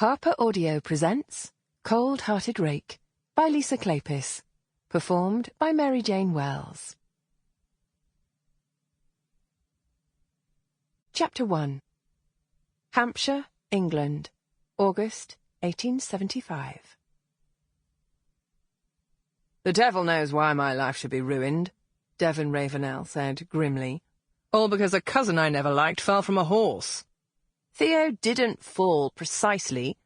Harper Audio presents Cold-Hearted Rake by Lisa Kleypas, performed by Mary Jane Wells. Chapter 1. Hampshire, England, August 1875. "The devil knows why my life should be ruined," Devon Ravenel said grimly. "All because a cousin I never liked fell from a horse." "Theo didn't fall precisely,"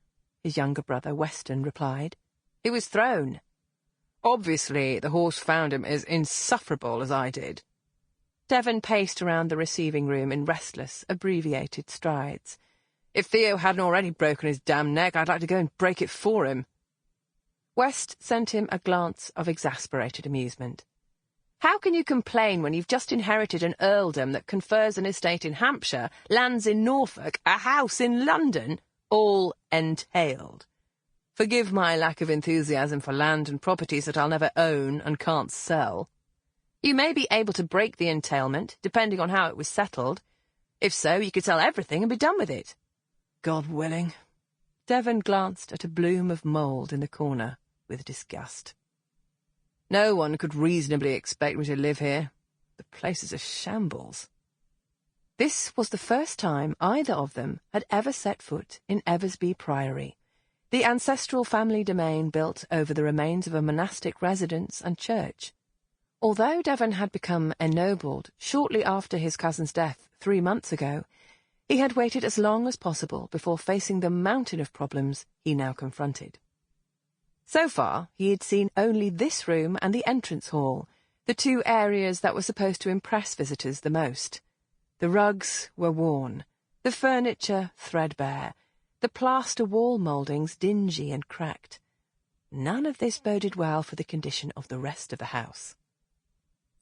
his younger brother Weston replied. "He was thrown." "Obviously, the horse found him as insufferable as I did." Devon paced around the receiving room in restless, abbreviated strides. "If Theo hadn't already broken his damn neck, I'd like to go and break it for him." West sent him a glance of exasperated amusement. "How can you complain when you've just inherited an earldom that confers an estate in Hampshire, lands in Norfolk, a house in London, all entailed? Forgive my lack of enthusiasm for land and properties that I'll never own and can't sell. You may be able to break the entailment, depending on how it was settled. If so, you could sell everything and be done with it." "God willing." Devon glanced at a bloom of mould in the corner with disgust. "No one could reasonably expect me to live here. The place is a shambles." This was the first time either of them had ever set foot in Eversby Priory, the ancestral family domain built over the remains of a monastic residence and church. Although Devon had become ennobled shortly after his cousin's death 3 months ago, he had waited as long as possible before facing the mountain of problems he now confronted. So far, he had seen only this room and the entrance hall, the two areas that were supposed to impress visitors the most. The rugs were worn, the furniture threadbare, the plaster wall mouldings dingy and cracked. None of this boded well for the condition of the rest of the house.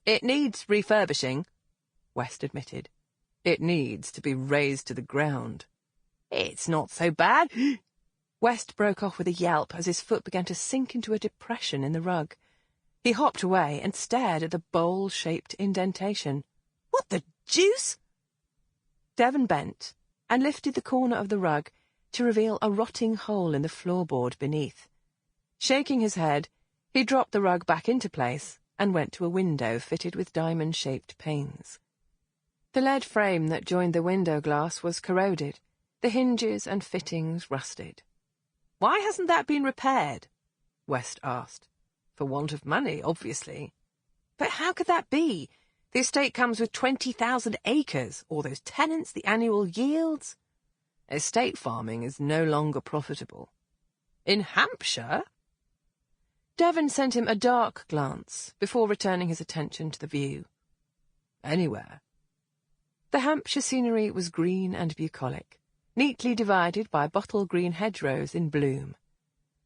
"It needs refurbishing," West admitted. "It needs to be razed to the ground." "It's not so bad." West broke off with a yelp as his foot began to sink into a depression in the rug. He hopped away and stared at the bowl-shaped indentation. "What the deuce?" Devon bent and lifted the corner of the rug to reveal a rotting hole in the floorboard beneath. Shaking his head, he dropped the rug back into place and went to a window fitted with diamond-shaped panes. The lead frame that joined the window glass was corroded, the hinges and fittings rusted. "Why hasn't that been repaired?" West asked. "For want of money, obviously." "But how could that be? The estate comes with 20,000 acres, all those tenants, the annual yields." "Estate farming is no longer profitable." "In Hampshire?" Devon sent him a dark glance before returning his attention to the view. "Anywhere." The Hampshire scenery was green and bucolic, neatly divided by bottle-green hedgerows in bloom.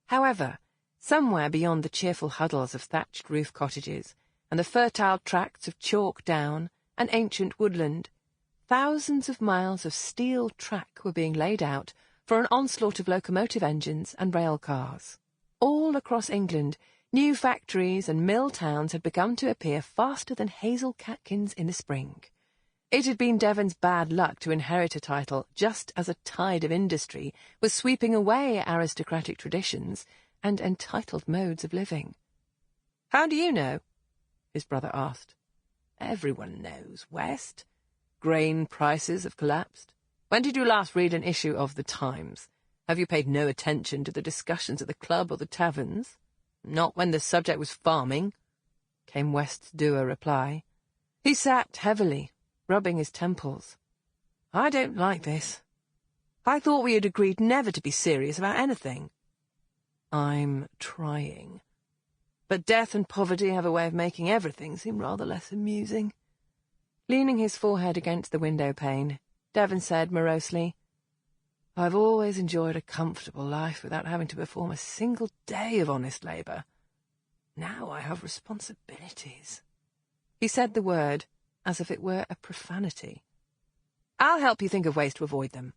However, somewhere beyond the cheerful huddles of thatched-roof cottages and the fertile tracts of chalk down and ancient woodland, thousands of miles of steel track were being laid out for an onslaught of locomotive engines and rail cars. All across England, new factories and mill towns had begun to appear faster than hazel catkins in the spring. It had been Devon's bad luck to inherit a title just as a tide of industry was sweeping away aristocratic traditions and entitled modes of living. "How do you know?" his brother asked. "Everyone knows, West. Grain prices have collapsed. When did you last read an issue of The Times? Have you paid no attention to the discussions at the club or the taverns?" "Not when the subject was farming," came West's dour reply. He sat heavily, rubbing his temples. "I don't like this. I thought we had agreed never to be serious about anything." "I'm trying." But death and poverty have a way of making everything seem rather less amusing. Leaning his forehead against the window pane, Devon said morosely, "I've always enjoyed a comfortable life without having to perform a single day of honest labour. Now I have responsibilities." He said the word as if it were a profanity. "I'll help you think of ways to avoid them."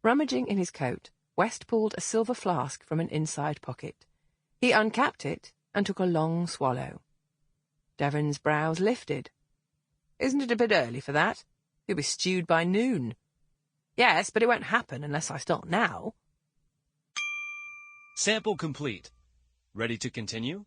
Rummaging in his coat, West pulled a silver flask from an inside pocket. He uncapped it and took a long swallow. Devon's brows lifted. "Isn't it a bit early for that? You'll be stewed by noon." "Yes, but it won't happen unless I start now." Sample complete. Ready to continue?